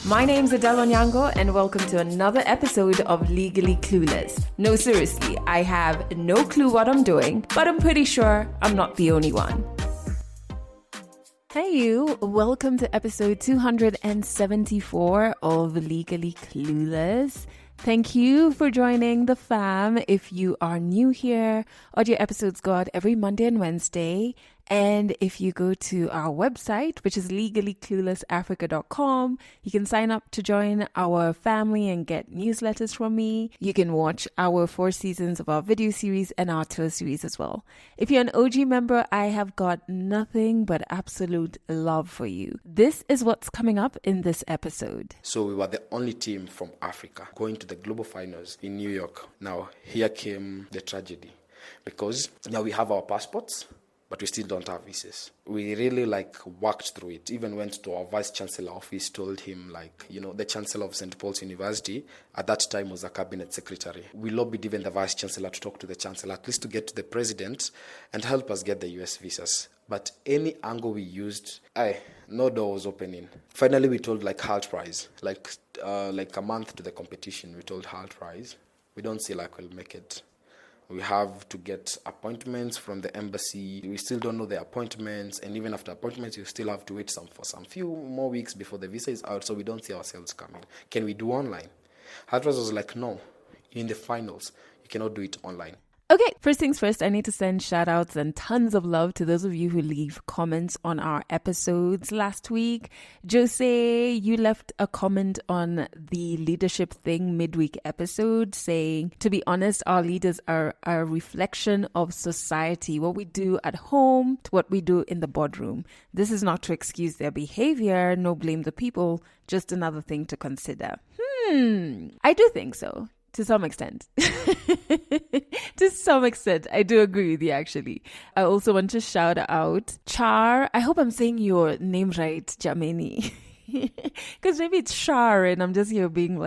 My name's Adele Onyango and welcome to another episode of Legally Clueless. No, seriously, I have no clue what I'm doing, but I'm pretty sure I'm not the only one. Hey you, welcome to episode 274 of Legally Clueless. Thank you for joining the fam. If you are new here, audio episodes go out every Monday and Wednesday. And if you go to our website, which is legallycluelessafrica.com, you can sign up to join our family and get newsletters from me. You can watch our 4 seasons of our video series and our tour series as well. If you're an OG member, I have got nothing but absolute love for you. This is what's coming up in this episode. So we were the only team from Africa going to the global finals in New York. Now, here came the tragedy because now we have our passports, but we still don't have visas. We really worked through it. Even went to our vice chancellor office, told him the chancellor of St. Paul's University at that time was a cabinet secretary. We lobbied even the vice chancellor to talk to the chancellor, at least to get to the president and help us get the US visas. But any angle we used, no door was opening. Finally, we told halt price, a month to the competition, we told halt price. We don't see we'll make it. We have to get appointments from the embassy. We still don't know the appointments. And even after appointments, you still have to wait for some few more weeks before the visa is out. So we don't see ourselves coming. Can we do online? Hatras was no, you're in the finals. You cannot do it online. Okay, first things first, I need to send shout outs and tons of love to those of you who leave comments on our episodes last week. Jose, you left a comment on the leadership thing midweek episode saying, to be honest, our leaders are a reflection of society, what we do at home to what we do in the boardroom. This is not to excuse their behavior, no blame the people, just another thing to consider. I do think so. To some extent. To some extent, I do agree with you, actually. I also want to shout out Char. I hope I'm saying your name right, Jameni. Because maybe it's Char and I'm just here being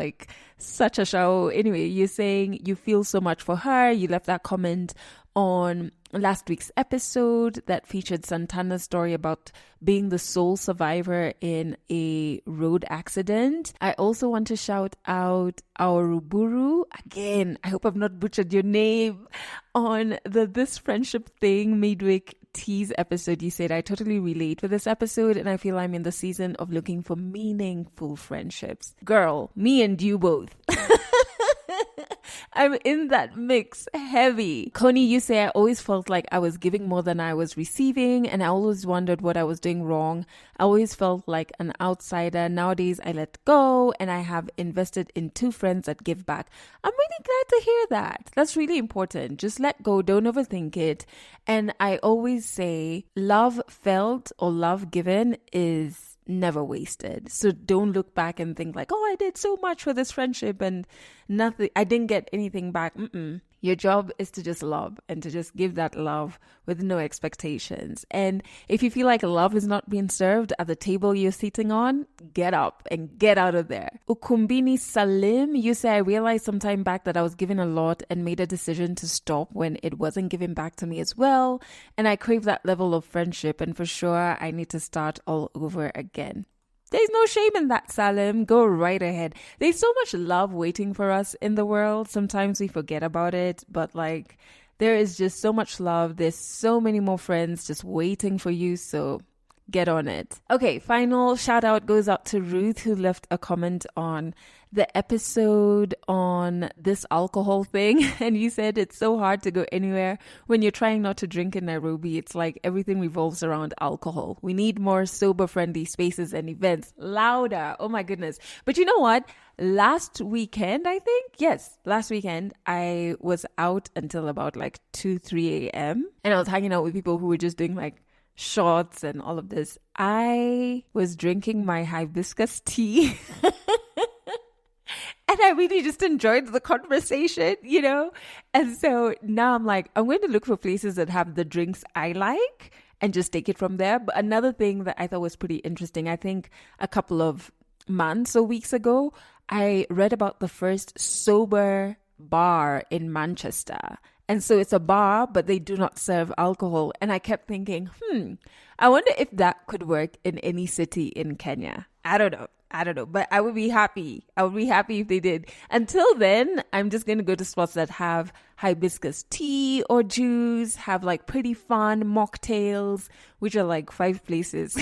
such a show. Anyway, you're saying you feel so much for her. You left that comment on last week's episode that featured Santana's story about being the sole survivor in a road accident. I also want to shout out our Ruburu. Again, I hope I've not butchered your name. On the This Friendship Thing midweek tease episode, you said, I totally relate with this episode and I feel I'm in the season of looking for meaningful friendships. Girl, me and you both. I'm in that mix heavy. Connie, you say, I always felt like I was giving more than I was receiving and I always wondered what I was doing wrong. I always felt like an outsider. Nowadays, I let go and I have invested in 2 friends that give back. I'm really glad to hear that. That's really important. Just let go. Don't overthink it. And I always say love felt or love given is never wasted. So don't look back and think I did so much for this friendship and nothing, I didn't get anything back. Your job is to just love and to just give that love with no expectations. And if you feel like love is not being served at the table you're sitting on, get up and get out of there. Ukumbini Salim, you say, I realized some time back that I was giving a lot and made a decision to stop when it wasn't given back to me as well. And I crave that level of friendship. And for sure, I need to start all over again. There's no shame in that, Salim. Go right ahead. There's so much love waiting for us in the world. Sometimes we forget about it, but there is just so much love. There's so many more friends just waiting for you. So get on it. Okay, final shout out goes out to Ruth, who left a comment on the episode on this alcohol thing. And you said it's so hard to go anywhere when you're trying not to drink in Nairobi. It's like everything revolves around alcohol. We need more sober-friendly spaces and events. Louder. Oh my goodness. But you know what? Last weekend, I was out until about 2, 3 a.m. And I was hanging out with people who were just doing shots and all of this. I was drinking my hibiscus tea. And I really just enjoyed the conversation, And so now I'm I'm going to look for places that have the drinks I like and just take it from there. But another thing that I thought was pretty interesting, I think a couple of months or weeks ago, I read about the first sober bar in Manchester. And so it's a bar, but they do not serve alcohol. And I kept thinking, I wonder if that could work in any city in Kenya. I don't know. I don't know, but I would be happy. I would be happy if they did. Until then, I'm just going to go to spots that have hibiscus tea or juice, have like pretty fun mocktails, which are like 5 places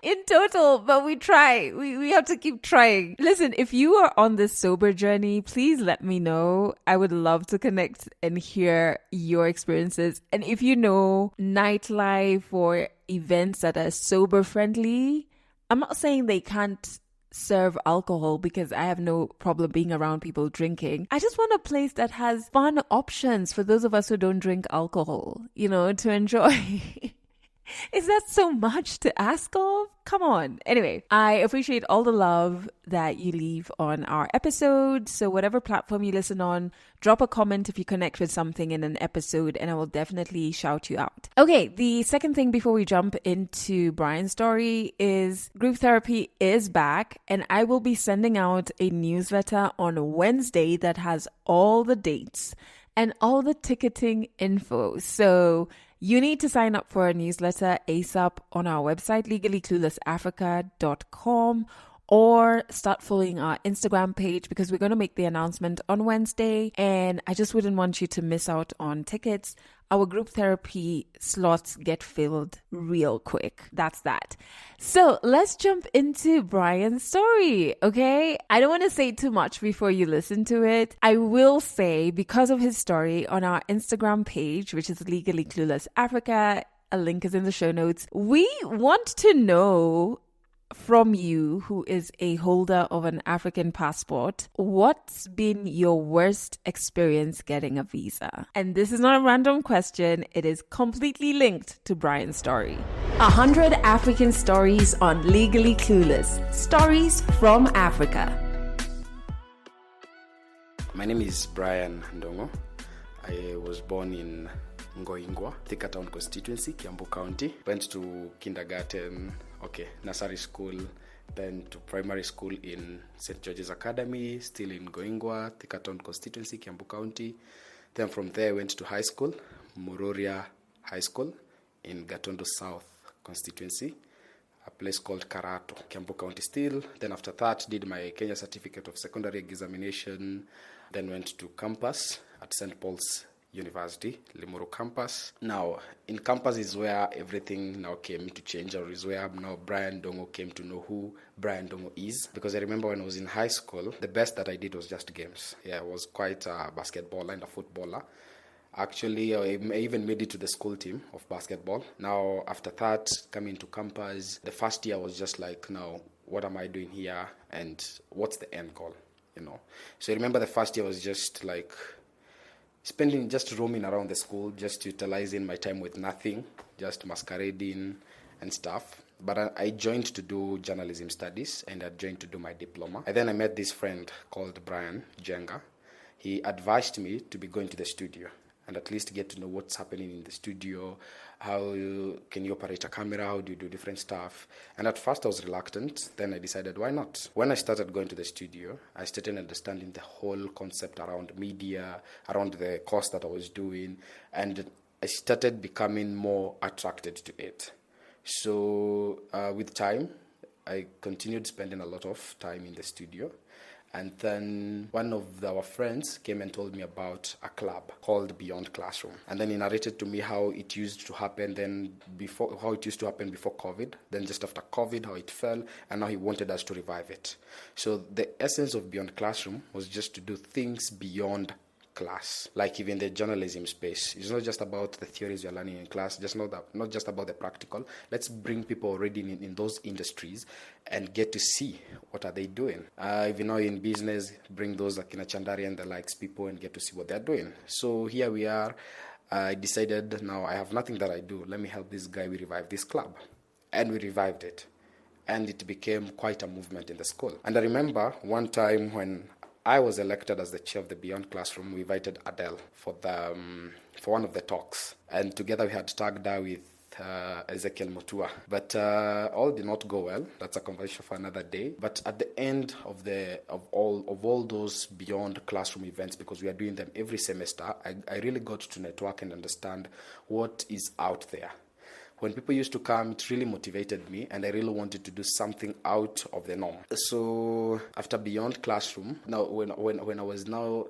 in total, but we try. We have to keep trying. Listen, if you are on this sober journey, please let me know. I would love to connect and hear your experiences. And if you know nightlife or events that are sober friendly, I'm not saying they can't serve alcohol because I have no problem being around people drinking. I just want a place that has fun options for those of us who don't drink alcohol, to enjoy. Is that so much to ask of? Come on. Anyway, I appreciate all the love that you leave on our episode. So whatever platform you listen on, drop a comment if you connect with something in an episode and I will definitely shout you out. Okay, the second thing before we jump into Brian's story is group therapy is back and I will be sending out a newsletter on Wednesday that has all the dates and all the ticketing info. So you need to sign up for a newsletter ASAP on our website, legallycluelessafrica.com, or start following our Instagram page because we're going to make the announcement on Wednesday and I just wouldn't want you to miss out on tickets. Our group therapy slots get filled real quick. That's that. So let's jump into Brian's story, okay? I don't want to say too much before you listen to it. I will say, because of his story on our Instagram page, which is Legally Clueless Africa, a link is in the show notes, we want to know from you, who is a holder of an African passport, what's been your worst experience getting a visa? And this is not a random question. It is completely linked to Brian's story. 100 African stories on Legally Clueless. Stories from Africa. My name is Brian Ndongo. I was born in Ngoingwa, Thika Town constituency, Kiambu County. Went to kindergarten, nursery school, then to primary school in St. George's Academy, still in Ngoingwa, Thika Town constituency, Kiambu County. Then from there I went to high school, Mororia High School in Gatondo South constituency, a place called Karato, Kiambu County still. Then after that, did my Kenya Certificate of Secondary Examination, then went to campus at St. Paul's University, Limuru campus. Now, in campus is where everything now came to change, or is where now Brian Dongo came to know who Brian Dongo is. Because I remember when I was in high school, the best that I did was just games. I was quite a basketballer and a footballer. Actually, I even made it to the school team of basketball. Now, after that, coming to campus, the first year was just like, now, what am I doing here? And what's the end goal? So I remember the first year was just like just roaming around the school, just utilizing my time with nothing, just masquerading and stuff. But I joined to do journalism studies and I joined to do my diploma. And then I met this friend called Brian Jenga. He advised me to be going to the studio and at least get to know what's happening in the studio, how can you operate a camera, how do you do different stuff. And at first I was reluctant, then I decided why not. When I started going to the studio, I started understanding the whole concept around media, around the course that I was doing, and I started becoming more attracted to it. So with time, I continued spending a lot of time in the studio. And then one of our friends came and told me about a club called Beyond Classroom. And then he narrated to me how it used to happen before COVID, then just after COVID, how it fell, and now he wanted us to revive it. So the essence of Beyond Classroom was just to do things beyond class, like even the journalism space. It's not just about the theories you're learning in class, not just about the practical. Let's bring people already in those industries and get to see what are they doing. Even now in business, bring those like Chandari and the likes people and get to see what they're doing. So here we are. I decided now I have nothing that I do. Let me help this guy. We revive this club. And we revived it. And it became quite a movement in the school. And I remember one time when I was elected as the chair of the Beyond Classroom, we invited Adele for one of the talks. And together we had tagged her with Ezekiel Mutua. But all did not go well. That's a conversation for another day. But at the end of all those Beyond Classroom events, because we are doing them every semester, I really got to network and understand what is out there. when people used to come, it really motivated me, and I really wanted to do something out of the norm. So after Beyond Classroom, now when I was now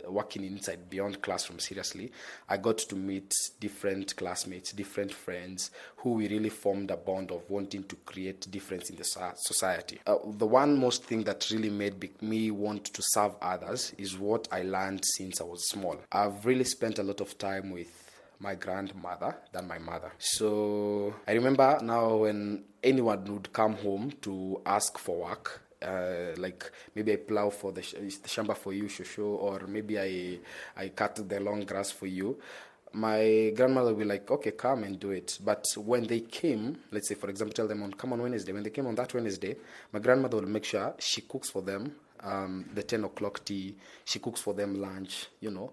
working inside Beyond Classroom, seriously, I got to meet different classmates, different friends, who we really formed a bond of wanting to create difference in the society. The one most thing that really made me want to serve others is what I learned since I was small. I've really spent a lot of time with my grandmother than my mother. So I remember now when anyone would come home to ask for work, like maybe I plow for the shamba for you, shosho, or maybe I cut the long grass for you, my grandmother will be like, okay, come and do it. But when they came, let's say, for example, tell them come on Wednesday. When they came on that Wednesday, my grandmother will make sure she cooks for them the 10 o'clock tea, she cooks for them lunch,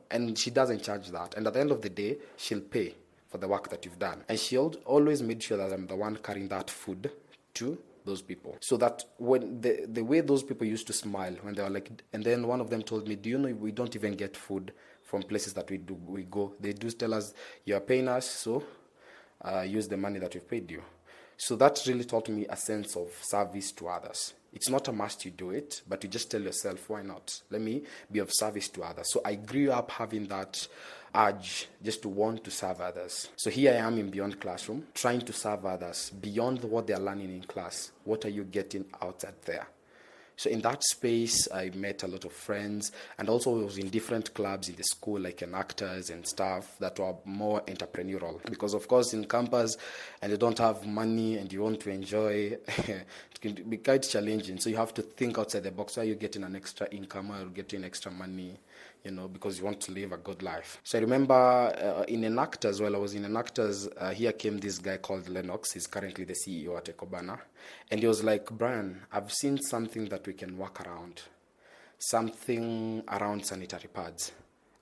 and she doesn't charge that. And at the end of the day, she'll pay for the work that you've done. And she always made sure that I'm the one carrying that food to those people. So that when the way those people used to smile when they were like, and then one of them told me, do you know we don't even get food from places that we go. They do tell us, you are paying us, so use the money that we've paid you. So that really taught me a sense of service to others. It's not a must you do it, but you just tell yourself, why not? Let me be of service to others. So I grew up having that urge just to want to serve others. So here I am in Beyond Classroom, trying to serve others beyond what they're learning in class. What are you getting outside there? So in that space, I met a lot of friends, and also I was in different clubs in the school, like actors and stuff that were more entrepreneurial. Because of course, in campus, and you don't have money, and you want to enjoy, it can be quite challenging. So you have to think outside the box. Are you getting an extra income, or getting extra money? Because you want to live a good life. So I remember in Enactors, while I was in Enactors, here came this guy called Lennox. He's currently the CEO at Ecobana. And he was like, Brian, I've seen something that we can work around. Something around sanitary pads.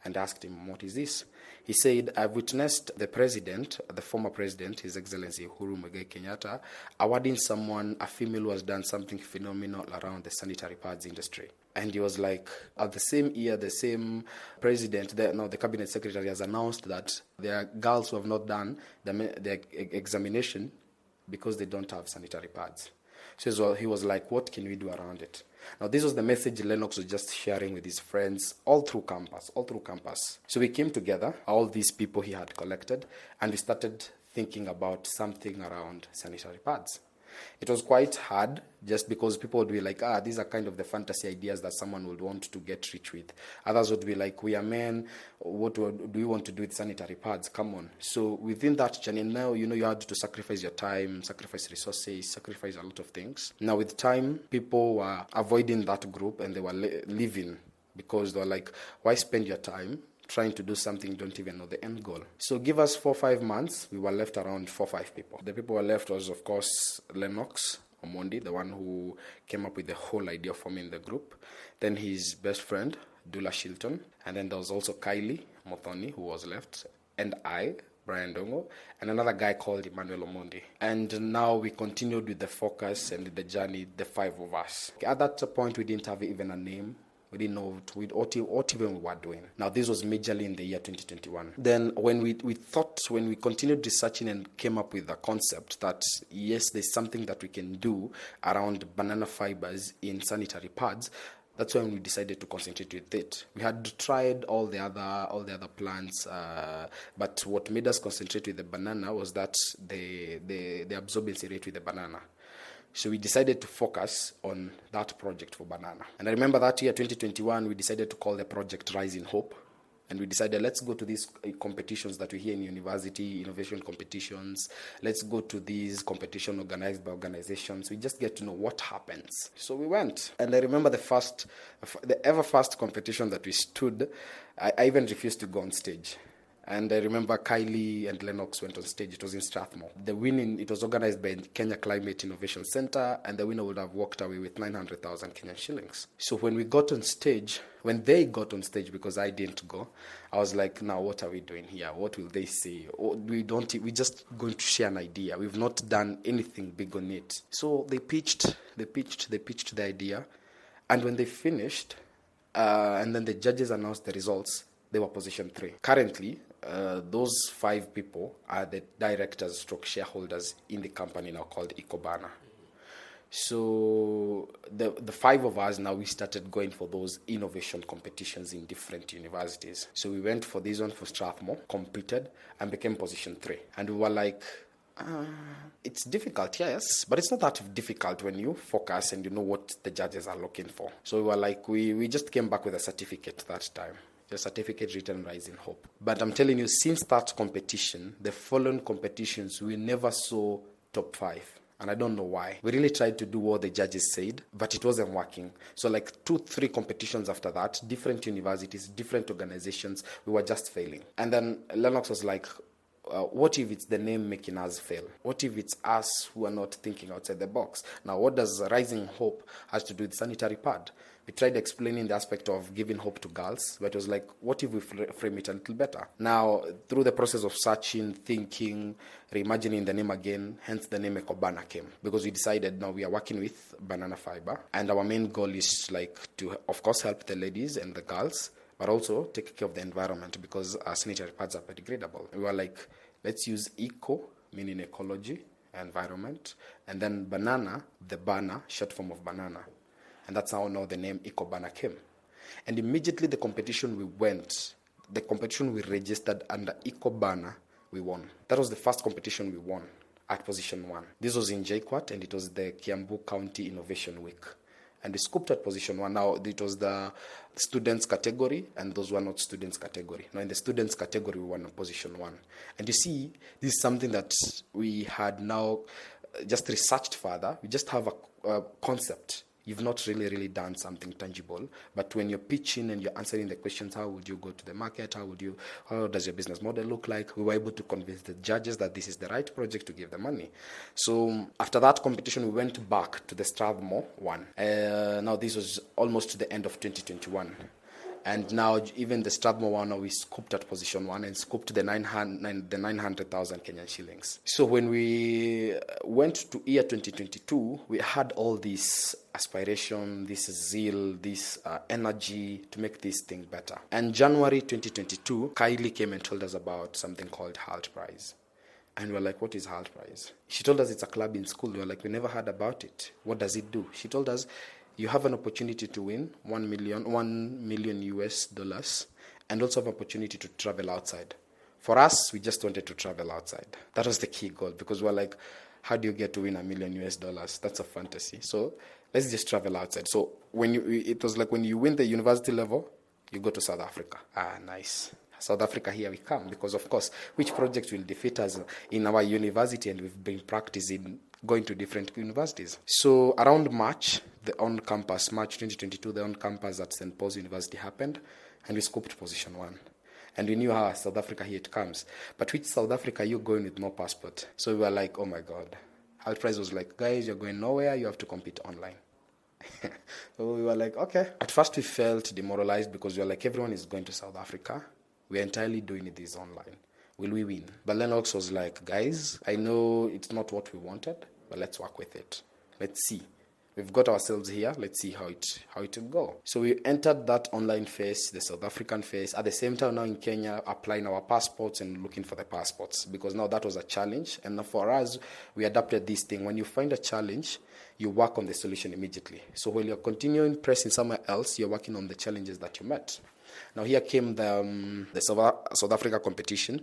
And I asked him, what is this? He said, I've witnessed the president, the former president, His Excellency Uhuru Muigai Kenyatta, awarding someone, a female who has done something phenomenal around the sanitary pads industry. And he was like, at the same year, the same president, the cabinet secretary has announced that there are girls who have not done the examination because they don't have sanitary pads. So he was like, what can we do around it? Now, this was the message Lennox was just sharing with his friends all through campus. So we came together, all these people he had collected, and we started thinking about something around sanitary pads. It was quite hard just because people would be like, these are kind of the fantasy ideas that someone would want to get rich with. Others would be like, we are men, what do we want to do with sanitary pads? Come on. So within that journey, now, you had to sacrifice your time, sacrifice resources, sacrifice a lot of things. Now with time, people were avoiding that group and they were leaving because they were like, why spend your time trying to do something you don't even know the end goal? So give us 4 or 5 months, we were left around 4 or 5 people. The people who were left was, of course, Lennox Omondi, the one who came up with the whole idea of forming the group. Then his best friend, Dula Shilton. And then there was also Kylie Mothoni, who was left. And I, Brian Dongo, and another guy called Emmanuel Omondi. And now we continued with the focus and the journey, the 5 of us. At that point, we didn't have even a name. We didn't know what even we were doing. Now, this was majorly in the year 2021. Then when we continued researching and came up with the concept that, yes, there's something that we can do around banana fibers in sanitary pads, that's when we decided to concentrate with it. We had tried all the other plants, but what made us concentrate with the banana was that the absorbency rate with the banana. So we decided to focus on that project for banana. And I remember that year, 2021, we decided to call the project Rise in Hope. And we decided, let's go to these competitions that we hear in university, innovation competitions. Let's go to these competitions organized by organizations. We just get to know what happens. So we went. And I remember the ever first competition that we stood, I even refused to go on stage. And I remember Kylie and Lennox went on stage. It was in Strathmore. It was organized by Kenya Climate Innovation Center, and the winner would have walked away with 900,000 Kenyan shillings. So when they got on stage, because I didn't go, I was like, now what are we doing here? What will they say? We're just going to share an idea. We've not done anything big on it. So they pitched the idea, and when they finished, and then the judges announced the results, they were position 3. Currently, those 5 people are the directors stroke shareholders in the company now called Ecobana. So the 5 of us now, we started going for those innovation competitions in different universities. So we went for this one for Strathmore, competed, and became position 3. And we were like, it's difficult, yes, but it's not that difficult when you focus and you know what the judges are looking for. So we were like, we just came back with a certificate that time. The certificate written Rising Hope. But I'm telling you, since that competition, the following competitions, we never saw top 5. And I don't know why. We really tried to do what the judges said, but it wasn't working. So like 2-3 competitions after that, different universities, different organizations, we were just failing. And then Lennox was like, what if it's the name making us fail? What if it's us who are not thinking outside the box? Now, what does Rising Hope has to do with sanitary pad? We tried explaining the aspect of giving hope to girls, but it was like, what if we frame it a little better? Now, through the process of searching, thinking, reimagining the name again, hence the name Ecobana came. Because we decided now we are working with banana fiber, and our main goal is like to, of course, help the ladies and the girls, but also take care of the environment because our sanitary pads are biodegradable. We were like, let's use eco, meaning ecology, environment, and then banana, the bana, short form of banana. And that's how now the name Ecobana came. And immediately the competition we registered under Ecobana, we won. That was the first competition we won at position 1. This was in JKUAT, and it was the Kiambu County Innovation Week. And we scooped at position 1. Now, it was the students category, and those were not students category. Now, in the students category, we won at position 1. And you see, this is something that we had now just researched further. We just have a concept. You've not really done something tangible, but when you're pitching and you're answering the questions, how would you go to the market? How does your business model look like? We were able to convince the judges that this is the right project to give the money. So after that competition, we went back to the Strathmore one. Now this was almost to the end of 2021. And now even the Strathmore one, we scooped at position 1 and scooped the 900,000 Kenyan shillings. So when we went to year 2022, we had all this aspiration, this zeal, this energy to make this thing better. And January 2022, Kylie came and told us about something called HALT Prize. And we're like, what is HALT Prize? She told us it's a club in school. We're like, we never heard about it. What does it do? She told us, you have an opportunity to win $1 million US and also have an opportunity to travel outside. For us, we just wanted to travel outside. That was the key goal because we're like, how do you get to win $1 million US? That's a fantasy. So let's just travel outside. So it was like when you win the university level, you go to South Africa. Nice. South Africa, here we come. Because, of course, which project will defeat us in our university? And we've been practicing going to different universities. So around March 2022, the on-campus at St. Paul's University happened, and we scooped position 1. And we knew how South Africa, here it comes. But which South Africa, you're going with no passport? So we were like, oh my God. HALT Prize was like, guys, you're going nowhere, you have to compete online. So we were like, okay. At first we felt demoralized because we were like, everyone is going to South Africa. We're entirely doing this online. Will we win? But Lennox was like, guys, I know it's not what we wanted, but let's work with it. Let's see. We've got ourselves here. Let's see how it will go. So we entered that online phase, the South African phase. At the same time, now in Kenya, applying our passports and looking for the passports because now that was a challenge. And for us, we adapted this thing. When you find a challenge, you work on the solution immediately. So while you're continuing pressing somewhere else, you're working on the challenges that you met. Now here came the South Africa competition.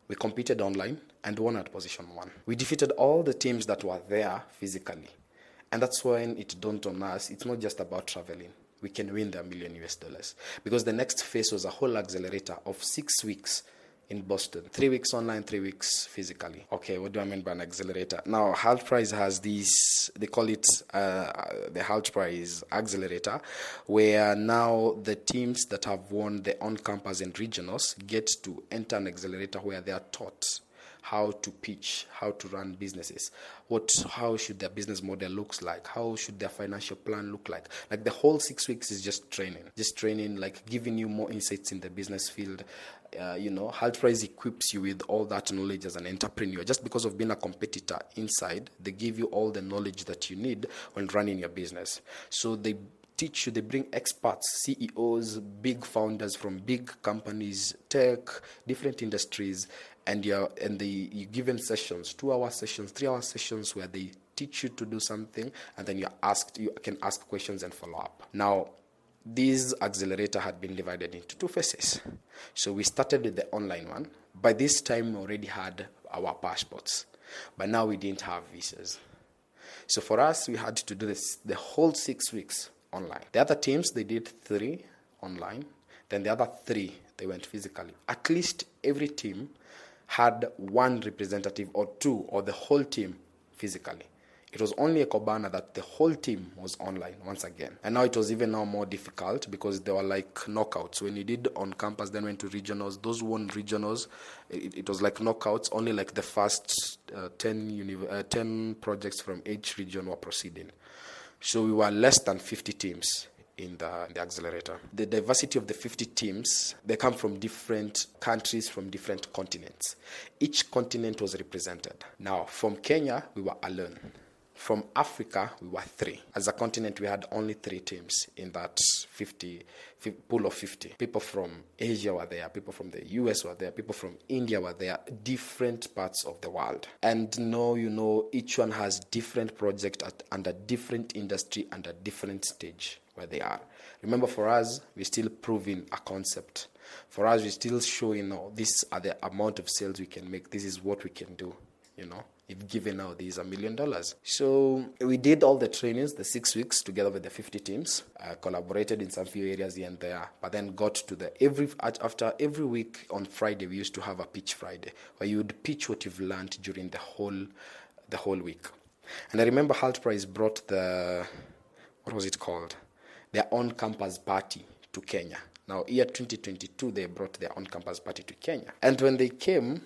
We competed online and won at position 1. We defeated all the teams that were there physically. And that's when it dawned on us, it's not just about traveling. We can win the $1 million US. Because the next phase was a whole accelerator of 6 weeks in Boston. 3 weeks online, 3 weeks physically. Okay, what do I mean by an accelerator? Now, HALT Prize has this, they call it the HALT Prize Accelerator, where now the teams that have won the on-campus and regionals get to enter an accelerator where they are taught how to pitch, how to run businesses, how should their business model looks like, how should their financial plan look like. Like the whole 6 weeks is just training, like giving you more insights in the business field. HALT Prize equips you with all that knowledge as an entrepreneur. Just because of being a competitor inside, they give you all the knowledge that you need when running your business. So they teach you, they bring experts, CEOs, big founders from big companies, tech, different industries, and you given sessions, 2-hour sessions, 3-hour sessions where they teach you to do something, and then you can ask questions and follow up. Now, this accelerator had been divided into 2 phases. So we started with the online one. By this time, we already had our passports, but now we didn't have visas. So for us, we had to do this the whole 6 weeks online. The other teams, they did 3 online. Then the other 3, they went physically. At least every team had 1 representative or 2, or the whole team physically. It was only Ecobana that the whole team was online once again. And now it was even now more difficult because there were like knockouts. When you did on campus, then went to regionals. Those who won regionals, it was like knockouts. Only like the first 10 projects from each region were proceeding. So we were less than 50 teams in the accelerator. The diversity of the 50 teams, they come from different countries, from different continents. Each continent was represented. Now, from Kenya, we were alone. From Africa, we were 3. As a continent, we had only 3 teams in that pool of 50. People from Asia were there, people from the US were there, people from India were there, different parts of the world. And now, each one has different projects under different industry and a different stage where they are. Remember, for us, we're still proving a concept. For us, we're still showing, these are the amount of sales we can make. This is what we can do, If given now, there's $1 million. So we did all the trainings, the 6 weeks, together with the 50 teams. Collaborated in some few areas here and there, but then got to after every week on Friday, we used to have a pitch Friday, where you would pitch what you've learned during the whole week. And I remember Halt Prize brought what was it called? Their on-campus party to Kenya. Now, year 2022, they brought their on-campus party to Kenya. And when they came,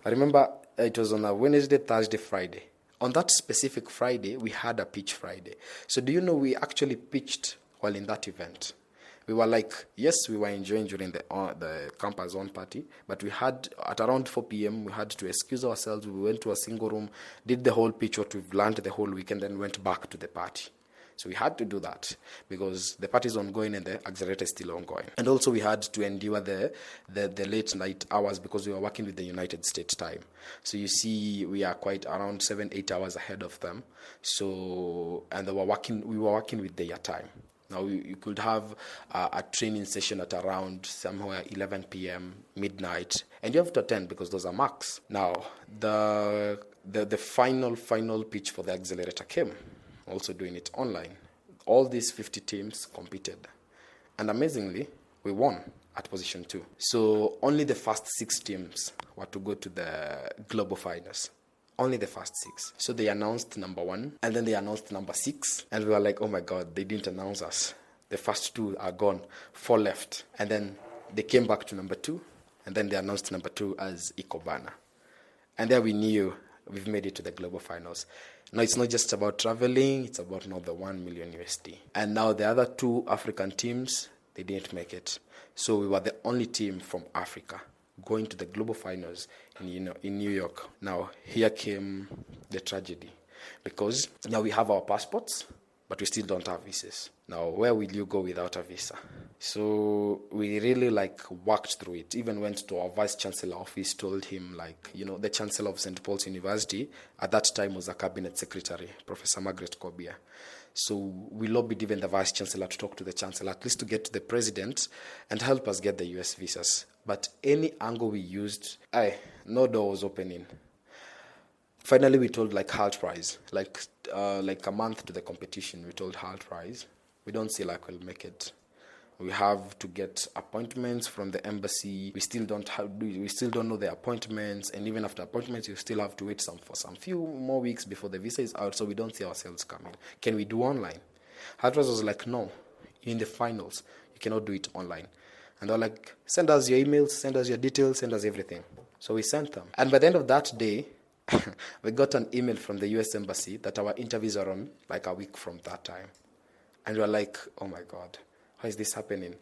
I remember it was on a Wednesday, Thursday, Friday. On that specific Friday, we had a pitch Friday. So do you know we actually pitched while in that event? We were like, yes, we were enjoying during the campus on party, but we had, at around 4 p.m., we had to excuse ourselves. We went to a single room, did the whole pitch, what we've learned the whole weekend, then went back to the party. So we had to do that because the party is ongoing and the accelerator is still ongoing. And also we had to endure the late night hours because we were working with the United States time. So you see, we are quite around 7-8 hours ahead of them. So, and we were working with their time. Now you could have a training session at around somewhere 11 p.m., midnight, and you have to attend because those are marks. Now the final pitch for the accelerator came. Also doing it online. All these 50 teams competed. And amazingly, we won at position 2. So only the first 6 teams were to go to the global finals. Only the first 6. So they announced number 1, and then they announced number 6. And we were like, oh my God, they didn't announce us. The first 2 are gone, 4 left. And then they came back to number 2, and then they announced number 2 as Ecobana. And there we knew we've made it to the global finals. Now, it's not just about traveling, it's about now the $1 million USD. And now the other 2 African teams, they didn't make it. So we were the only team from Africa going to the global finals in New York. Now, here came the tragedy. Because now we have our passports, but we still don't have visas. Now, where will you go without a visa? So we really worked through it. Even went to our vice chancellor office, told him the chancellor of St. Paul's University at that time was a cabinet secretary, Professor Margaret Kobia. So we lobbied even the vice chancellor to talk to the chancellor, at least to get to the president and help us get the US visas. But any angle we used, no door was opening. Finally, we told Halt Prize, a month to the competition, we told Halt Prize, we don't see we'll make it. We have to get appointments from the embassy. We still don't know the appointments, and even after appointments, you still have to wait for some few more weeks before the visa is out. So we don't see ourselves coming. Can we do online? Halt Prize was like, no, you're in the finals. You cannot do it online. And they're like, send us your emails, send us your details, send us everything. So we sent them. And by the end of that day, we got an email from the US Embassy that our interviews are on a week from that time. And we were like, oh my God, how is this happening?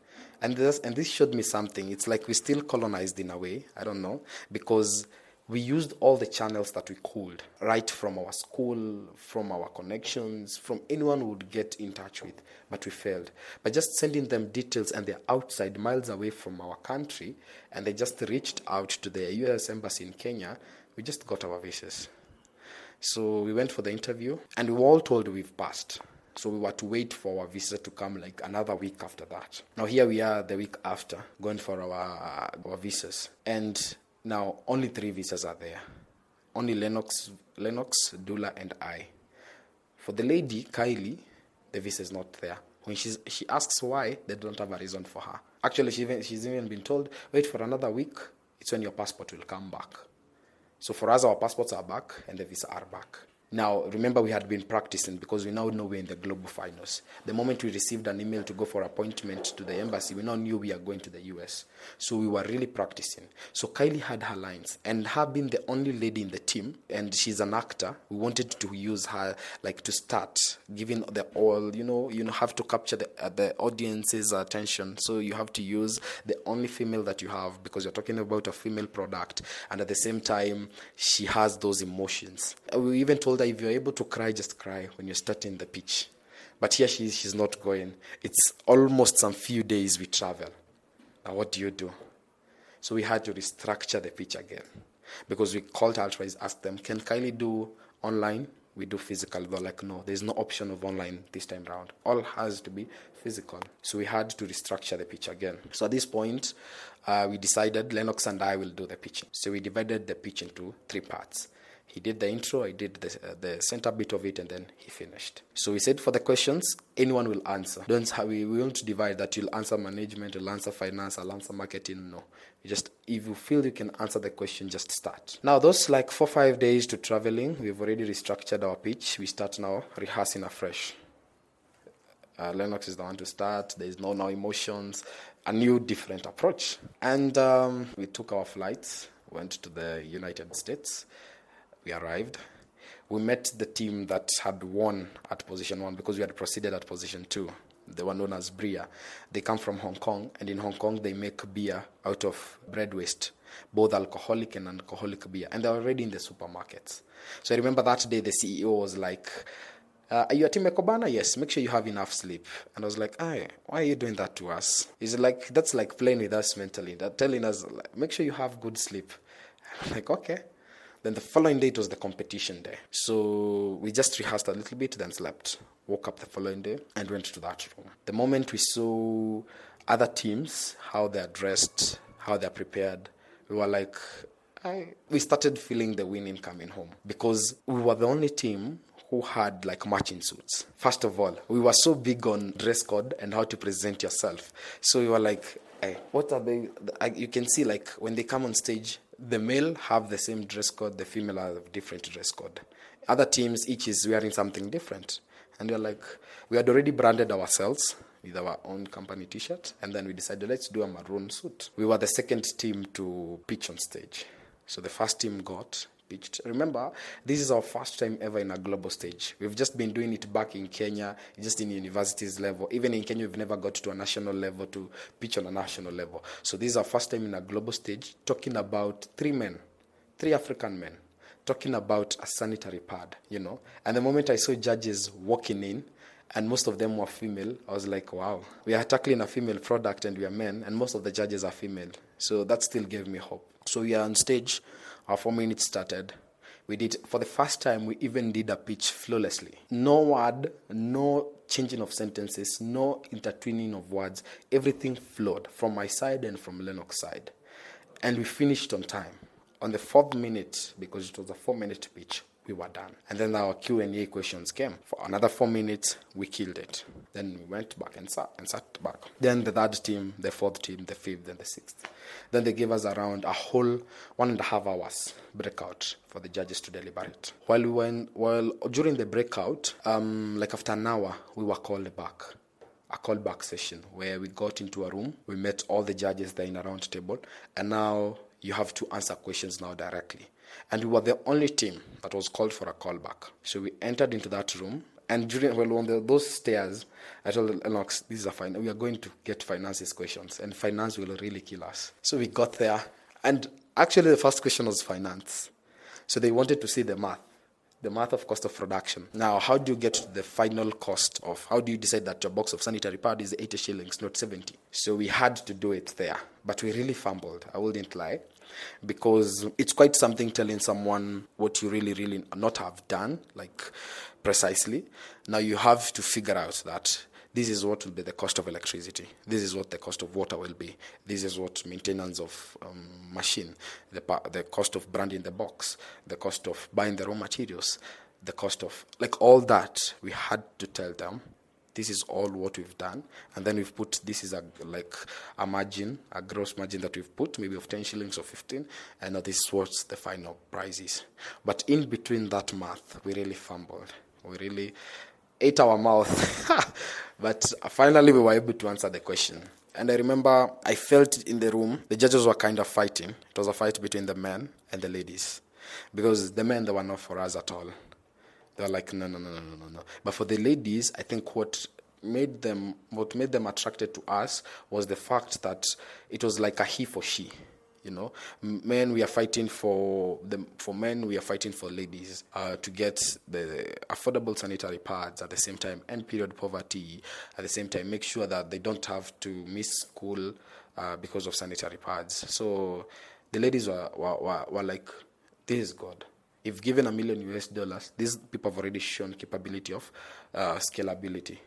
And this showed me something. It's like we still colonized in a way, I don't know, because We used all the channels that we could, right from our school, from our connections, from anyone who would get in touch with, but we failed. By just sending them details and they're outside, miles away from our country, and they just reached out to the US Embassy in Kenya, we just got our visas. So we went for the interview, and we were all told we've passed. So we were to wait for our visa to come like another week after that. Now here we are the week after, going for our visas. And now only 3 visas are there. Only Lennox, Dula, and I. For the lady, Kylie, the visa is not there. When she asks why, they don't have a reason for her. Actually, she's even been told, wait for another week, it's when your passport will come back. So for us, our passports are back and the visa are back. Now, remember, we had been practicing because we now know we're in the global finals. The moment we received an email to go for appointment to the embassy, we now knew we are going to the US. So we were really practicing. So Kylie had her lines, and her being the only lady in the team, and she's an actor, we wanted to use her like to start giving the all, you have to capture the audience's attention. So you have to use the only female that you have because you're talking about a female product, and at the same time, she has those emotions. We even told her, if you're able to cry, just cry when you're starting the pitch. But here she's not going. It's almost some few days we travel. Now what do? So we had to restructure the pitch again because we called her twice, asked them, can Kylie do online? We do physical. They're like, no, there's no option of online this time round. All has to be physical. So we had to restructure the pitch again. So at this point, we decided Lennox and I will do the pitching. So we divided the pitch into 3 parts. He did the intro, I did the center bit of it, and then he finished. So we said for the questions, anyone will answer. We won't divide that you'll answer management, you'll answer finance, I'll answer marketing. No. If you feel you can answer the question, just start. Now, those like 4-5 days to traveling, we've already restructured our pitch. We start now rehearsing afresh. Lennox is the one to start. There is no now emotions, a new different approach. And we took our flights, went to the United States. We arrived. We met the team that had won at position 1 because we had proceeded at position 2. They were known as Bria. They come from Hong Kong, and in Hong Kong they make beer out of bread waste, both alcoholic and non-alcoholic beer, and they're already in the supermarkets. So I remember that day the CEO was like, are you a team Ekobana? Yes, make sure you have enough sleep. And I was like, why are you doing that to us? He's like, that's like playing with us mentally. They're telling us, like, make sure you have good sleep. I'm like, okay. Then the following day, it was the competition day. So we just rehearsed a little bit, then slept. Woke up the following day and went to that room. The moment we saw other teams, how they're dressed, how they're prepared, we were like, we started feeling the winning coming home because we were the only team who had like matching suits. First of all, we were so big on dress code and how to present yourself. So we were like, what are they? You can see like when they come on stage, the male have the same dress code, the female have different dress code. Other teams, each is wearing something different. And we're like, we had already branded ourselves with our own company t-shirt, and then we decided, let's do a maroon suit. We were the second team to pitch on stage. So the first team got pitched. Remember, this is our first time ever in a global stage. We've just been doing it back in Kenya, just in universities level. Even in Kenya, we've never got to a national level to pitch on a national level. So this is our first time in a global stage, talking about 3 African men, talking about a sanitary pad, And the moment I saw judges walking in, and most of them were female, I was like, wow, we are tackling a female product and we are men, and most of the judges are female. So that still gave me hope. So we are on stage. Our 4 minutes started. We did, for the first time, we even did a pitch flawlessly. No word, no changing of sentences, no intertwining of words. Everything flowed from my side and from Lennox's side. And we finished on time. On the 4th minute, because it was a 4-minute pitch, we were done. And then our Q&A questions came. For another 4 minutes, we killed it. Then we went back and sat back. Then the 3rd team, the 4th team, the 5th, and the 6th. Then they gave us around a whole 1.5 hours breakout for the judges to deliberate. During the breakout, like after an hour, we were called back. A callback session where we got into a room. We met all the judges there in a round table. And now you have to answer questions now directly. And we were the only team that was called for a callback. So we entered into that room. And on those stairs, I told Lennox, we are going to get finances questions. And finance will really kill us. So we got there. And Actually, the first question was finance. So they wanted to see the math of cost of production. Now, how do you get to the final cost of, how do you decide that your box of sanitary pad is 80 shillings, not 70? So we had to do it there, but we really fumbled, I wouldn't lie, because it's quite something telling someone what you really not have done, like precisely. Now you have to figure out that this is what will be the cost of electricity. This is what the cost of water will be. This is what maintenance of machine, the cost of branding the box, the cost of buying the raw materials, the cost of, like all that, we had to tell them, this is all what we've done. And then we've put, this is a margin, a gross margin that we've put, maybe of 10 shillings or 15, and now this is what the final price is. But in between that math, we really fumbled. We really ate our mouth. But finally, we were able to answer the question. And I remember I felt in the room, the judges were kind of fighting. It was a fight between the men and the ladies. Because the men, they were not for us at all. They were like, no. But for the ladies, I think what made them attracted to us was the fact that it was like a he for she. You know, men, we are fighting for men, we are fighting for ladies to get the affordable sanitary pads at the same time, end period poverty at the same time, make sure that they don't have to miss school because of sanitary pads. So the ladies were like, this is God. If given $1 million, these people have already shown capability of scalability.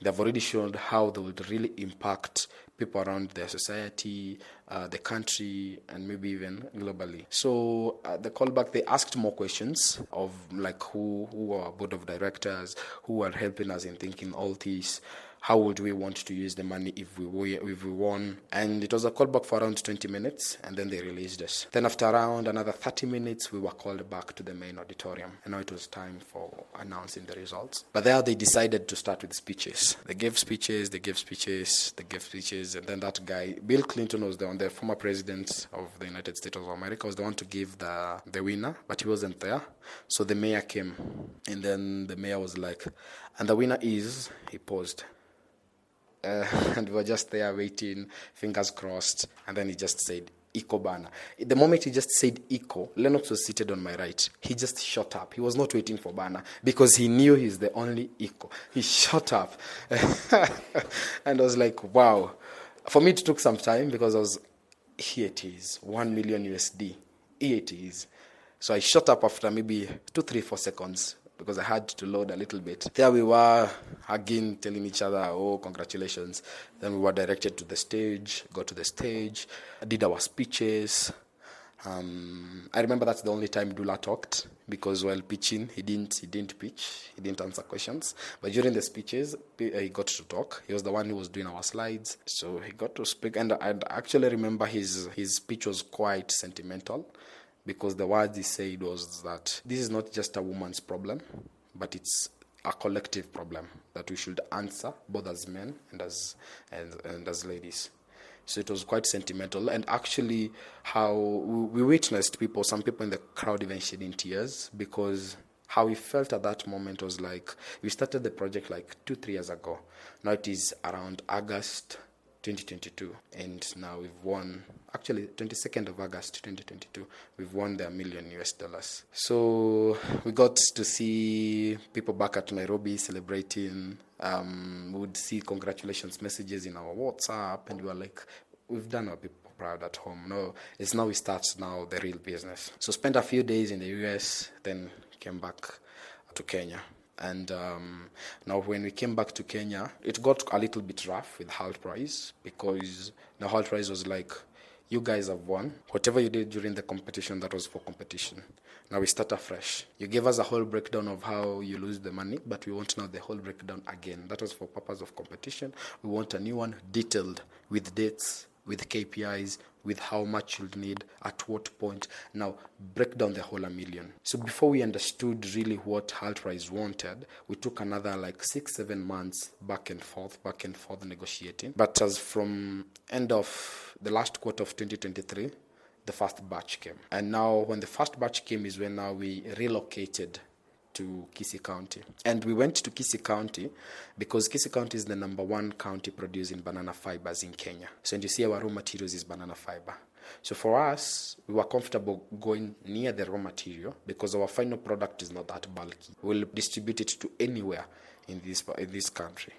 They've already shown how they would really impact people around their society, the country, and maybe even globally. So the callback, they asked more questions of like who are board of directors, who are helping us in thinking all this. How would we want to use the money if we won? And it was a callback for around 20 minutes, and then they released us. Then after around another 30 minutes, we were called back to the main auditorium. And now it was time for announcing the results. But there they decided to start with speeches. They gave speeches, and then that guy, Bill Clinton, was the former president of the United States of America, was the one to give the winner, but he wasn't there. So the mayor came, and then the mayor was like, and the winner is, he paused. And we were just there waiting, fingers crossed, and then he just said, Eco banner. The moment he just said Eco, Lennox was seated on my right. He just shot up. He was not waiting for banner because he knew he's the only Eco. He shot up. And I was like, wow. For me, it took some time because here it is, 1 million USD. Here it is. So I shot up after maybe 2, 3, 4 seconds. Because I had to load a little bit. There we were, hugging, telling each other, oh, congratulations. Then we were directed to the stage, got to the stage, did our speeches. I remember that's the only time Dula talked, because while pitching, he didn't pitch, he didn't answer questions. But during the speeches, he got to talk. He was the one who was doing our slides, so he got to speak. And I actually remember his speech was quite sentimental, because the words he said was that this is not just a woman's problem, but it's a collective problem that we should answer, both as men and as ladies. So it was quite sentimental, and actually how we witnessed some people in the crowd even shedding tears, because how we felt at that moment was like, we started the project like 2-3 years ago. Now it is around August 2022, and now we've won, actually 22nd of August 2022, we've won the $1 million. So we got to see people back at Nairobi celebrating. We would see congratulations messages in our WhatsApp, and we were like, we've done our people proud at home. No, it's now we start now the real business. So spent a few days in the US, then came back to Kenya. And now when we came back to Kenya, it got a little bit rough with Halt Prize, because the Halt Prize was like, you guys have won. Whatever you did during the competition, that was for competition. Now we start afresh. You gave us a whole breakdown of how you lose the money, but we want now the whole breakdown again. That was for purpose of competition. We want a new one, detailed, with dates, with KPIs, with how much you'll need, at what point. Now, break down the whole $1 million. So before we understood really what Halt Prize wanted, we took another like 6-7 months back and forth negotiating. But as from end of the last quarter of 2023, the first batch came. And now when the first batch came is when now we relocated to Kisii County. And we went to Kisii County because Kisii County is the #1 county producing banana fibers in Kenya. So and you see our raw materials is banana fiber. So for us, we were comfortable going near the raw material because our final product is not that bulky. We'll distribute it to anywhere in this country.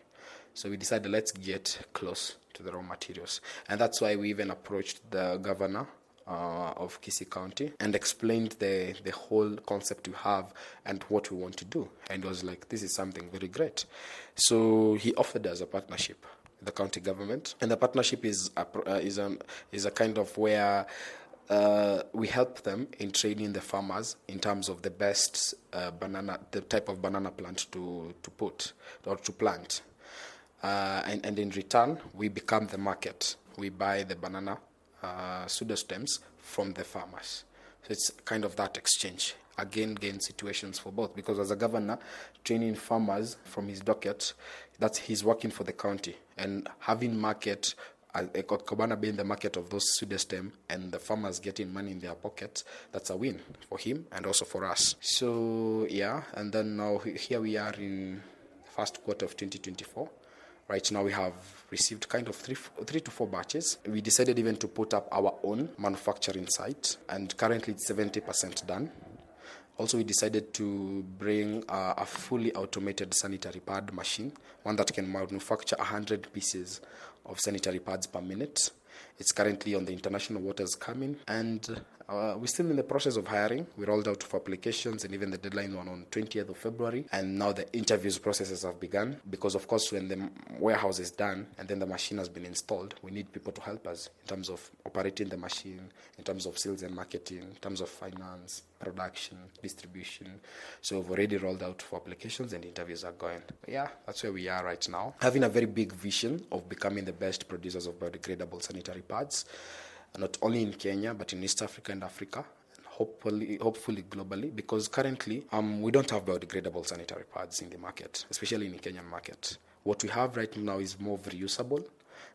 So we decided, let's get close to the raw materials. And that's why we even approached the governor of Kisii County and explained the whole concept we have and what we want to do. And he was like, this is something very great. So he offered us a partnership with the county government. And the partnership is a kind of where we help them in training the farmers in terms of the best the type of banana plant to put or to plant. And in return, we become the market. We buy the banana pseudostems from the farmers. So it's kind of that exchange. Again, gain situations for both, because as a governor, training farmers from his docket, that's he's working for the county, and having market, Kobana being the market of those pseudostem and the farmers getting money in their pockets, that's a win for him and also for us. So yeah, and then now here we are in first quarter of 2024. Right now we have received kind of three to four batches. We decided even to put up our own manufacturing site, and currently it's 70% done. Also, we decided to bring a fully automated sanitary pad machine, one that can manufacture 100 pieces of sanitary pads per minute. It's currently on the international waters coming, and we're still in the process of hiring. We rolled out for applications, and even the deadline one on 20th of February. And now the interviews processes have begun, because of course when the warehouse is done and then the machine has been installed, we need people to help us in terms of operating the machine, in terms of sales and marketing, in terms of finance, production, distribution. So we've already rolled out for applications and interviews are going. But yeah, that's where we are right now. Having a very big vision of becoming the best producers of biodegradable sanitary pads, not only in Kenya, but in East Africa and Africa, and hopefully globally, because currently we don't have biodegradable sanitary pads in the market, especially in the Kenyan market. What we have right now is more reusable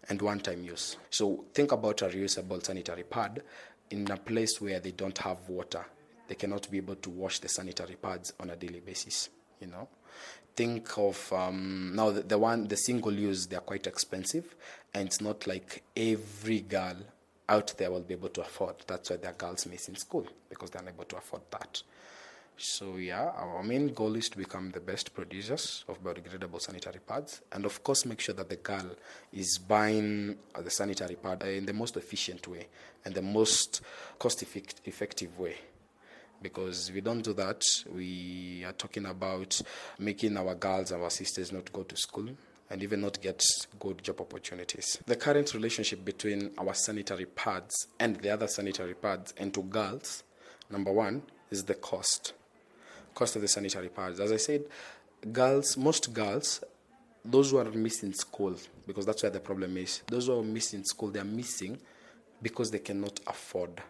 and one-time use. So think about a reusable sanitary pad in a place where they don't have water. They cannot be able to wash the sanitary pads on a daily basis, you know. Think of now the single use, they're quite expensive, and it's not like every girl out there will be able to afford. That's why their girls miss in school, because they're unable to afford that. So yeah, our main goal is to become the best producers of biodegradable sanitary pads, and of course make sure that the girl is buying the sanitary pad in the most efficient way and the most cost-effective way. Because if we don't do that, we are talking about making our girls, our sisters not go to school and even not get good job opportunities. The current relationship between our sanitary pads and the other sanitary pads and to girls, number one, is the cost of the sanitary pads. As I said, most girls, those who are missing school, because that's where the problem is, those who are missing school, they're missing because they cannot afford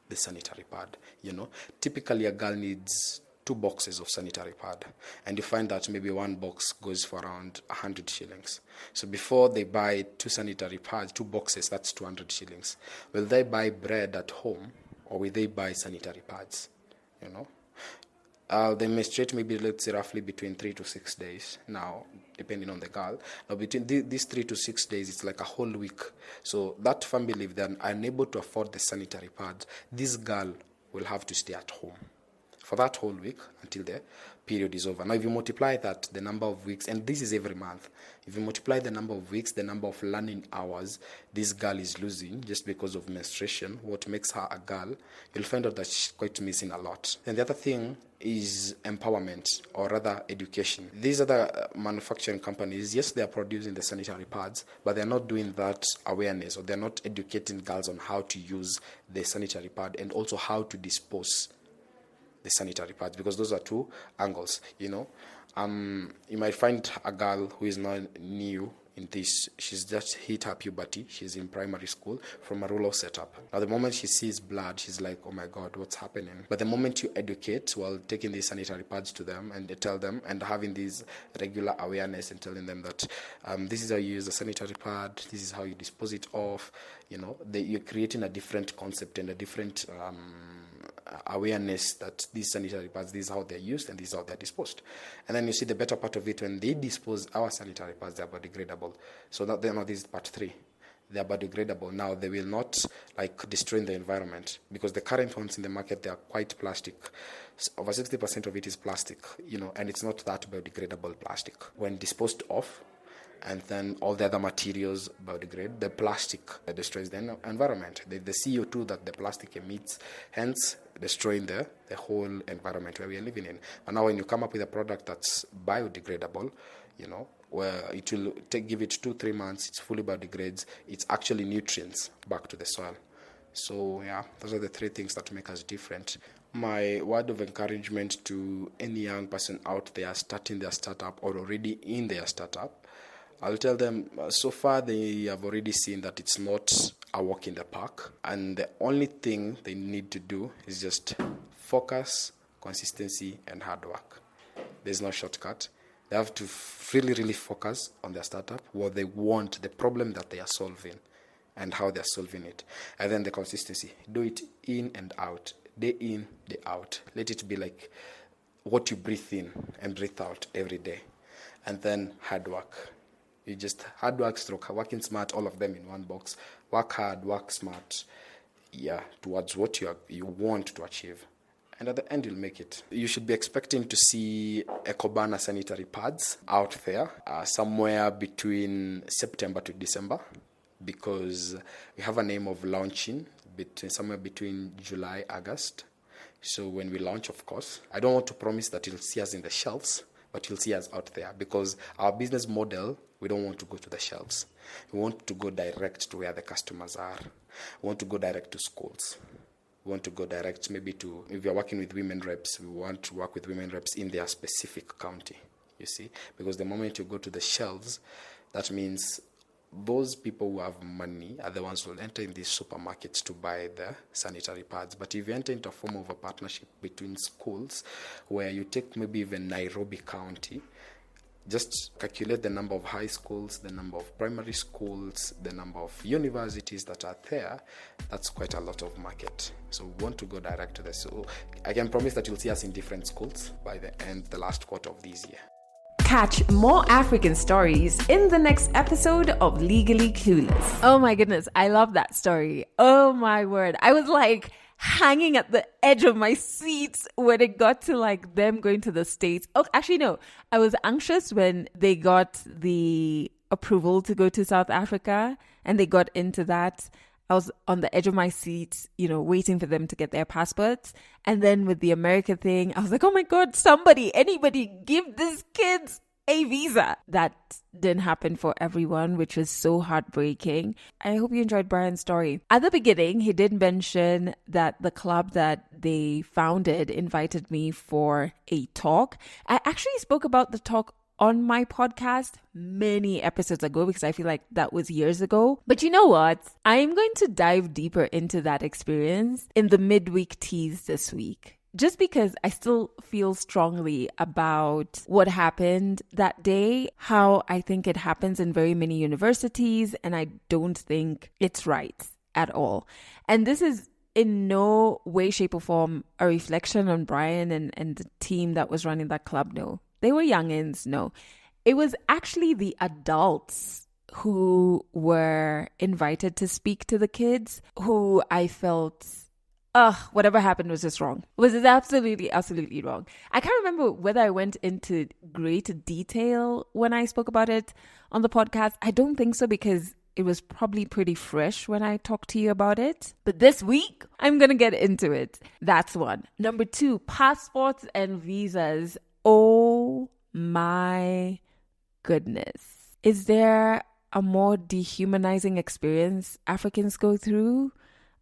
the sanitary pad. You know, typically a girl needs 2 boxes of sanitary pad, and you find that maybe one box goes for around 100 shillings. So before they buy 2 sanitary pads, 2 boxes, that's 200 shillings. Will they buy bread at home, or will they buy sanitary pads? You know, they menstruate maybe, let's say, roughly between 3 to 6 days now, depending on the girl. Now between these 3 to 6 days, it's like a whole week. So that family, if they're unable to afford the sanitary pads, this girl will have to stay at home for that whole week until the period is over. Now, if you multiply that, the number of weeks, and this is every month, if you multiply the number of weeks, the number of learning hours this girl is losing just because of menstruation, what makes her a girl, you'll find out that she's quite missing a lot. And the other thing is empowerment, or rather education. These other manufacturing companies, yes, they are producing the sanitary pads, but they're not doing that awareness, or they're not educating girls on how to use the sanitary pad and also how to dispose the sanitary pads, because those are 2 angles, you know. You might find a girl who is not new in this, she's just hit her puberty, she's in primary school from a rural setup. Now the moment she sees blood, she's like, oh my God, what's happening? But the moment you educate while taking these sanitary pads to them and tell them, and having these regular awareness and telling them that this is how you use the sanitary pad, this is how you dispose it off, you know, you're creating a different concept and a different awareness that these sanitary pads, this is how they're used and this is how they're disposed. And then you see the better part of it, when they dispose our sanitary pads, they're biodegradable. So now this is part 3. They are biodegradable. Now, they will not like destroy the environment, because the current ones in the market, they are quite plastic. Over 60% of it is plastic, and it's not that biodegradable plastic. When disposed of, and then all the other materials biodegrade, the plastic destroys the environment. The CO2 that the plastic emits, hence destroying the whole environment where we are living in. And now when you come up with a product that's biodegradable, where it will give it 2-3 months, it's fully biodegrades, it's actually nutrients back to the soil. So yeah, those are the 3 things that make us different. My word of encouragement to any young person out there starting their startup or already in their startup, I'll tell them, so far they have already seen that it's not a walk in the park, and the only thing they need to do is just focus, consistency, and hard work. There's no shortcut. They have to really, really focus on their startup, what they want, the problem that they are solving, and how they're solving it. And then the consistency. Do it in and out, day in, day out. Let it be like what you breathe in and breathe out every day. And then hard work. You just hard work, stroke, working smart, all of them in one box. Work hard, work smart, towards what you want to achieve. And at the end, you'll make it. You should be expecting to see Ecobana sanitary pads out there somewhere between September to December, because we have an aim of launching somewhere between July, August. So when we launch, of course, I don't want to promise that you'll see us in the shelves, but you'll see us out there, because our business model, we don't want to go to the shelves. We want to go direct to where the customers are. We want to go direct to schools. We want to go direct maybe to, if you're working with women reps, we want to work with women reps in their specific county, you see. Because the moment you go to the shelves, that means those people who have money are the ones who will enter in these supermarkets to buy the sanitary pads. But if you enter into a form of a partnership between schools, where you take maybe even Nairobi County, just calculate the number of high schools, the number of primary schools, the number of universities that are there. That's quite a lot of market. So we want to go direct to this. So I can promise that you'll see us in different schools by the last quarter of this year. Catch more African stories in the next episode of Legally Clueless. Oh my goodness, I love that story. Oh my word. I was like hanging at the edge of my seat when it got to like them going to the States. Oh, actually, no. I was anxious when they got the approval to go to South Africa and they got into that. I was on the edge of my seat, waiting for them to get their passports. And then with the America thing, I was like, oh my God, anybody give these kids a visa. That didn't happen for everyone, which was so heartbreaking. I hope you enjoyed Brian's story. At the beginning, he did mention that the club that they founded invited me for a talk. I actually spoke about the talk on my podcast many episodes ago, because I feel like that was years ago. But you know what? I'm going to dive deeper into that experience in the midweek tease this week, just because I still feel strongly about what happened that day, how I think it happens in very many universities, and I don't think it's right at all. And this is in no way, shape, or form a reflection on Brian and the team that was running that club. No. They were youngins, no. It was actually the adults who were invited to speak to the kids who I felt, whatever happened was just wrong. It was just absolutely, absolutely wrong. I can't remember whether I went into great detail when I spoke about it on the podcast. I don't think so, because it was probably pretty fresh when I talked to you about it. But this week, I'm going to get into it. That's one. Number 2, passports and visas. Oh my goodness. Is there a more dehumanizing experience Africans go through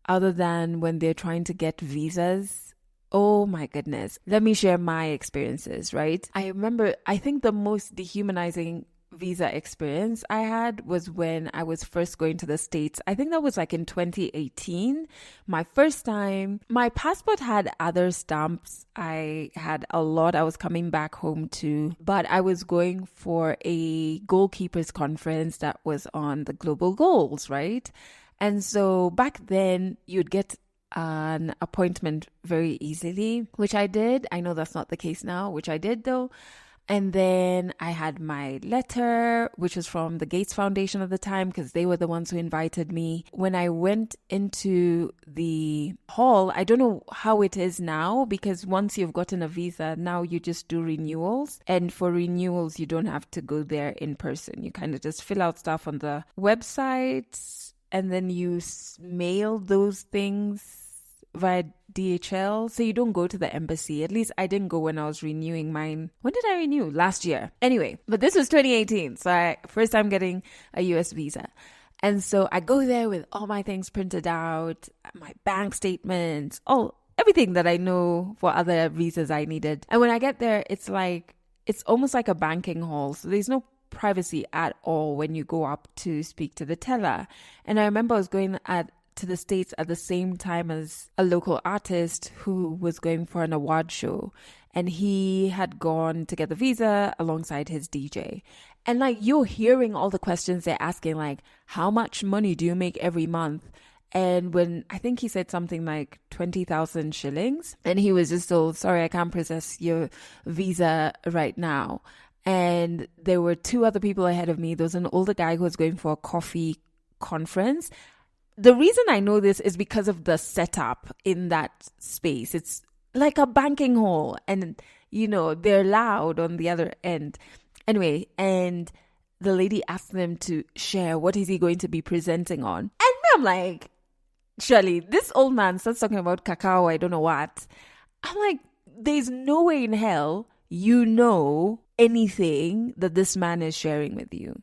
other than when they're trying to get visas? Oh my goodness. Let me share my experiences, right? I remember, I think the most dehumanizing visa experience I had was when I was first going to the States. I think that was like in 2018. My first time. My passport had other stamps. I had a lot I was coming back home to, but I was going for a goalkeepers conference that was on the global goals, right? And so back then you'd get an appointment very easily, which I did. I know that's not the case now, which I did though. And then I had my letter, which was from the Gates Foundation at the time, because they were the ones who invited me. When I went into the hall, I don't know how it is now, because once you've gotten a visa, now you just do renewals. And for renewals, you don't have to go there in person. You kind of just fill out stuff on the website, and then you mail those things via DHL, so you don't go to the embassy. At least I didn't go when I was renewing mine. When did I renew? Last year. Anyway, but this was 2018, so first time getting a US visa. And so I go there with all my things printed out, my bank statements, everything that I know for other visas I needed. And when I get there, it's almost like a banking hall. So there's no privacy at all when you go up to speak to the teller. And I remember I was going to the States at the same time as a local artist who was going for an award show, and he had gone to get the visa alongside his DJ. And you're hearing all the questions they're asking, like, how much money do you make every month? And when I think he said something like 20,000 shillings, and he was just told, sorry, I can't process your visa right now. And there were two other people ahead of me. There was an older guy who was going for a coffee conference. The reason I know this is because of the setup in that space. It's like a banking hall, and, they're loud on the other end. Anyway, and the lady asked them to share what is he going to be presenting on. And I'm like, surely this old man starts talking about cacao, I don't know what. I'm like, there's no way in hell you know anything that this man is sharing with you.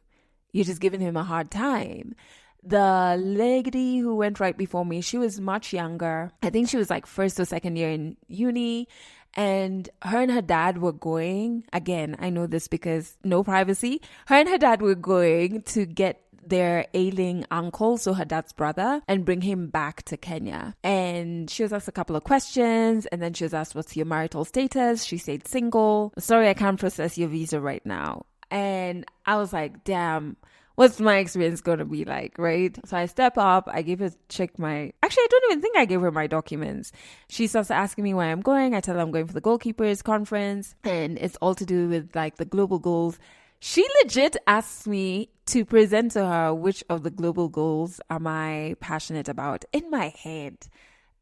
You're just giving him a hard time. The lady who went right before me, she was much younger. I think she was like first or second year in uni. And her and her dad were going, again, I know this because no privacy. Her and her dad were going to get their ailing uncle, so her dad's brother, and bring him back to Kenya. And she was asked a couple of questions, and then she was asked, what's your marital status? She said single. Sorry, I can't process your visa right now. And I was like, damn, what's my experience going to be like, right? So I step up, I give her, actually, I don't even think I gave her my documents. She starts asking me where I'm going. I tell her I'm going for the goalkeepers conference, and it's all to do with the global goals. She legit asks me to present to her which of the global goals am I passionate about. In my head,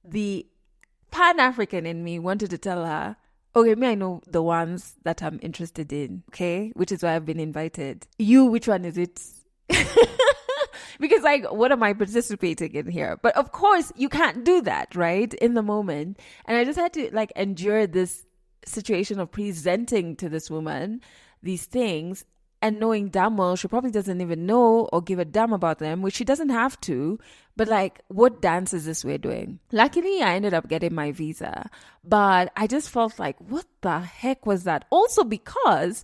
the Pan-African in me wanted to tell her, okay, I know the ones that I'm interested in, okay? Which is why I've been invited. You, which one is it? Because what am I participating in here? But of course, you can't do that, right? In the moment. And I just had to endure this situation of presenting to this woman these things and knowing damn well she probably doesn't even know or give a damn about them, which she doesn't have to. But what dance is this we're doing? Luckily, I ended up getting my visa, but I just felt like, what the heck was that? Also because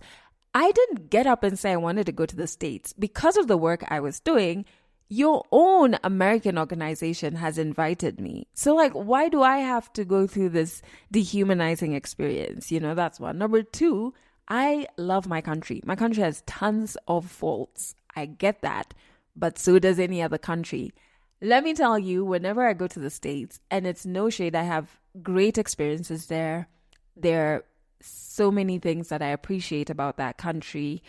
I didn't get up and say I wanted to go to the States. Because of the work I was doing, your own American organization has invited me. So why do I have to go through this dehumanizing experience? That's one. Number two, I love my country. My country has tons of faults. I get that. But so does any other country. Let me tell you, whenever I go to the States, and it's no shade, I have great experiences there. There are so many things that I appreciate about that country.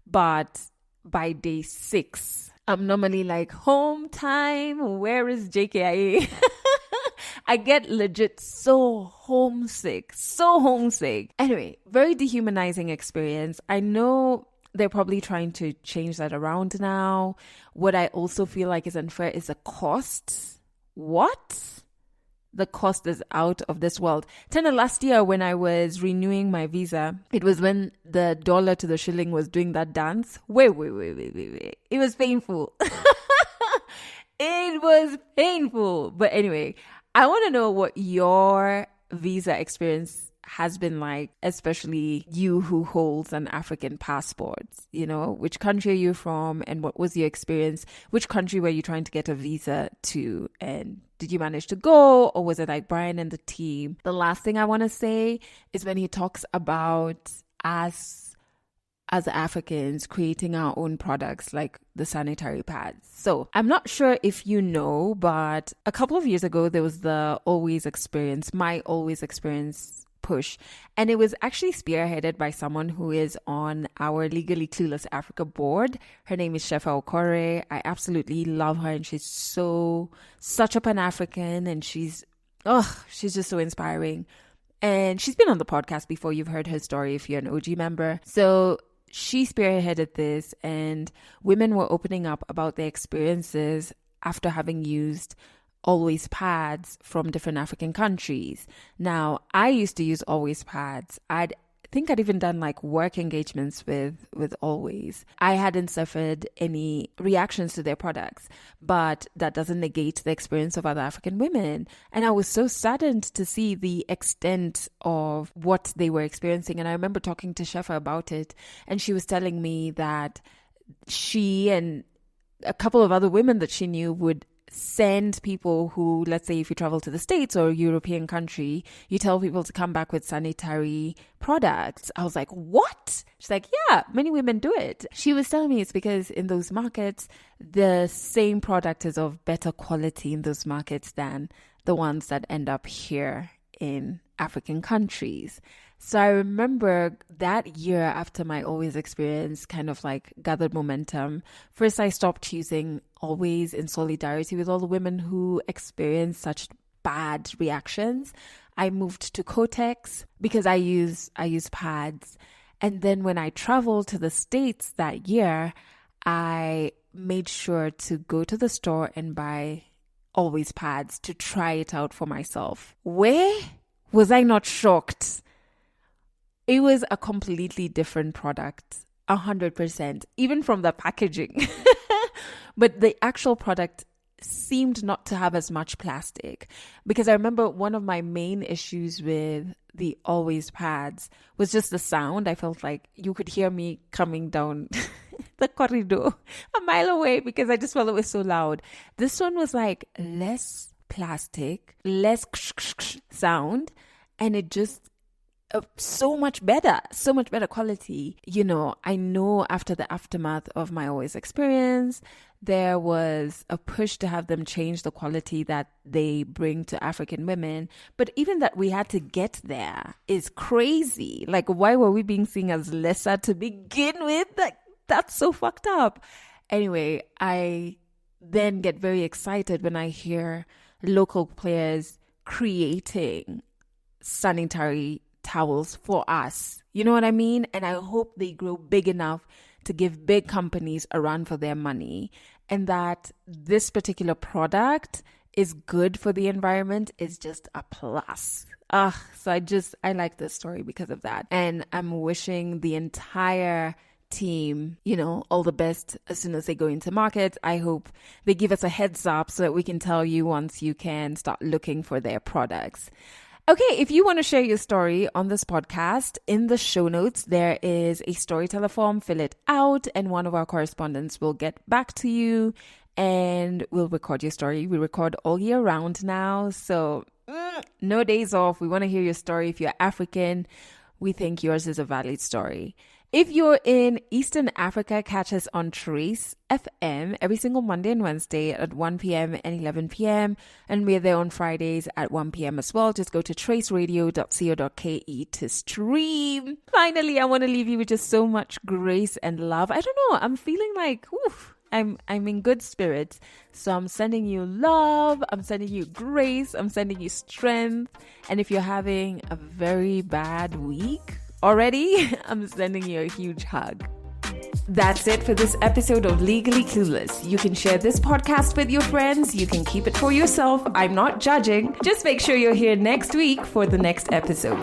But by day 6, I'm normally like, home time, where is JKIA? I get legit so homesick. Anyway, very dehumanizing experience. I know they're probably trying to change that around now. What I also feel like is unfair is the cost. What? The cost is out of this world. Tena, last year when I was renewing my visa, it was when the dollar to the shilling was doing that dance. Wait. It was painful. It was painful. But anyway, I want to know what your visa experience has been like, especially you who holds an African passport. Which country are you from and what was your experience? Which country were you trying to get a visa to? And did you manage to go, or was it like Brian and the team? The last thing I want to say is when he talks about us as Africans creating our own products like the sanitary pads. So I'm not sure if you know, but a couple of years ago, there was the my Always Experience push. And it was actually spearheaded by someone who is on our Legally Clueless Africa board. Her name is Shefa Okore. I absolutely love her, and she's such a Pan-African, and she's just so inspiring. And she's been on the podcast before. You've heard her story if you're an OG member. So she spearheaded this, and women were opening up about their experiences after having used Always pads from different African countries. Now, I used to use Always pads. I think I'd even done like work engagements with Always. I hadn't suffered any reactions to their products, but that doesn't negate the experience of other African women. And I was so saddened to see the extent of what they were experiencing. And I remember talking to Shefa about it, and she was telling me that she and a couple of other women that she knew would send people who, let's say if you travel to the States or a European country, you tell people to come back with sanitary products. I was like, what? She's like, yeah, many women do it. She was telling me it's because in those markets, the same product is of better quality in those markets than the ones that end up here in African countries. So I remember that year after my Always experience kind of like gathered momentum. First, I stopped using Always in solidarity with all the women who experienced such bad reactions. I moved to Kotex because I use pads. And then when I traveled to the States that year, I made sure to go to the store and buy Always pads to try it out for myself. Where was I not shocked? It was a completely different product, 100%, even from the packaging. But the actual product seemed not to have as much plastic, because I remember one of my main issues with the Always pads was just the sound. I felt like you could hear me coming down the corridor a mile away because I just felt it was so loud. This one was like less plastic, less sound, and it just so much better quality. You know, I know after the aftermath of my Always experience, there was a push to have them change the quality that they bring to African women. But even that we had to get there is crazy. Like, why were we being seen as lesser to begin with? Like, that's so fucked up. Anyway, I then get very excited when I hear local players creating sanitary towels for us. You know what I mean? And I hope they grow big enough to give big companies a run for their money, and that this particular product is good for the environment is just a plus. So I like this story because of that. And I'm wishing the entire team, you know, all the best as soon as they go into market. I hope they give us a heads up so that we can tell you once you can start looking for their products. Okay, if you want to share your story on this podcast, in the show notes, there is a storyteller form. Fill it out, and one of our correspondents will get back to you and we'll record your story. We record all year round now, so no days off. We want to hear your story. If you're African, we think yours is a valid story. If you're in Eastern Africa, catch us on Trace FM every single Monday and Wednesday at 1 p.m. and 11 p.m. And we're there on Fridays at 1 p.m. as well. Just go to traceradio.co.ke to stream. Finally, I want to leave you with just so much grace and love. I don't know. I'm feeling like, I'm in good spirits. So I'm sending you love. I'm sending you grace. I'm sending you strength. And if you're having a very bad week already, I'm sending you a huge hug. That's it for this episode of Legally Clueless. You can share this podcast with your friends. You can keep it for yourself. I'm not judging. Just make sure you're here next week for the next episode.